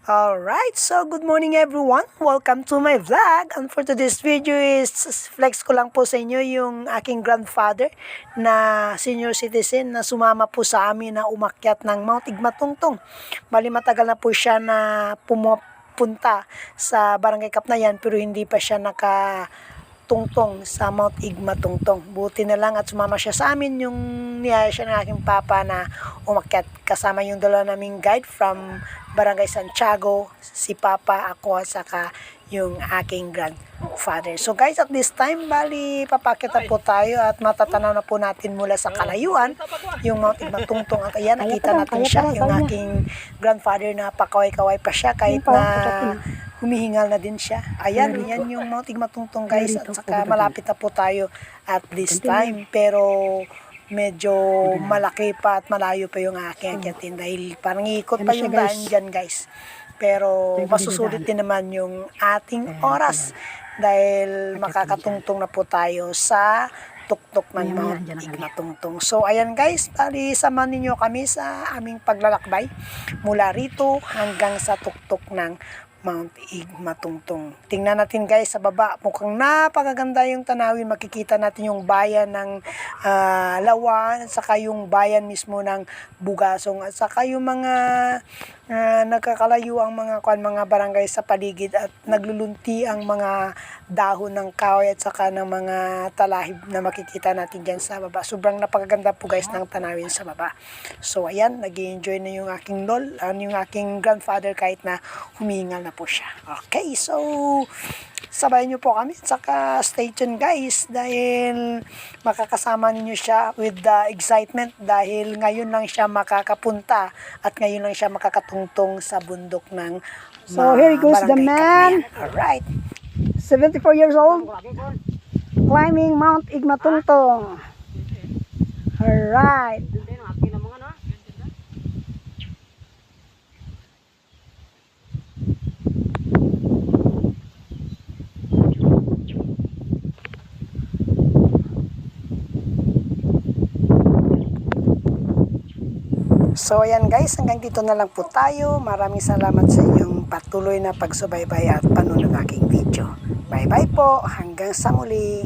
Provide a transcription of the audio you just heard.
Alright, so good morning everyone. Welcome to my vlog. And for today's video is flex ko lang po sa inyo yung aking grandfather na senior citizen na sumama po sa amin na umakyat ng Mount Igmatungtong. Bali matagal na po siya na pumupunta sa Barangay Kapnayan pero hindi pa siya nakatungtong sa Mount Igmatungtong. Buti na lang at sumama siya sa amin yung niyaya siya ng aking papa na umakyat kasama yung dalawa naming guide from Barangay Santiago, si Papa, ako, at saka yung aking grandfather. So guys, at this time, bali, papakita po tayo at matatanaw na po natin mula sa kalayuan, yung Mount Igmatungtong. At ayan, nakita natin siya, yung aking grandfather na pakaway-kaway pa siya kahit na humihingal na din siya. Ayan, yan yung Mount Igmatungtong guys, at saka malapit na po tayo at this time. Pero medyo malaki pa at malayo pa yung aking akyatin dahil parang ikot pa yung daan dyan guys. Pero masusulit din naman yung ating oras dahil makakatungtong na po tayo sa tuktok ng Mount Igmatungtong. So ayan guys, tali samahan ninyo kami sa aming paglalakbay mula rito hanggang sa tuktok ng Mount Igmatungtong. Tingnan natin guys sa baba. Mukhang napakaganda yung tanawin. Makikita natin yung bayan ng Lawan at saka yung bayan mismo ng Bugasong at saka yung mga nagkakalayo ang mga barangay sa paligid at naglulunti ang mga dahon ng kahoy at saka ng mga talahib na makikita natin dyan sa baba. Sobrang napakaganda po guys ng tanawin sa baba. So ayan, nag-enjoy na yung aking yung aking grandfather kahit na humihingal na po siya. Okay, so sabayan nyo po kami, saka stay tuned guys dahil makakasama ninyo siya with the excitement dahil ngayon lang siya makakapunta at ngayon lang siya makakatungtong sa bundok ng So here goes the man, alright, 74 years old, climbing Mount Igmatungtong. Alright. So ayan guys, hanggang dito na lang po tayo. Maraming salamat sa inyong patuloy na pagsubaybay at panonood ng aking video. Bye bye po, hanggang sa muli.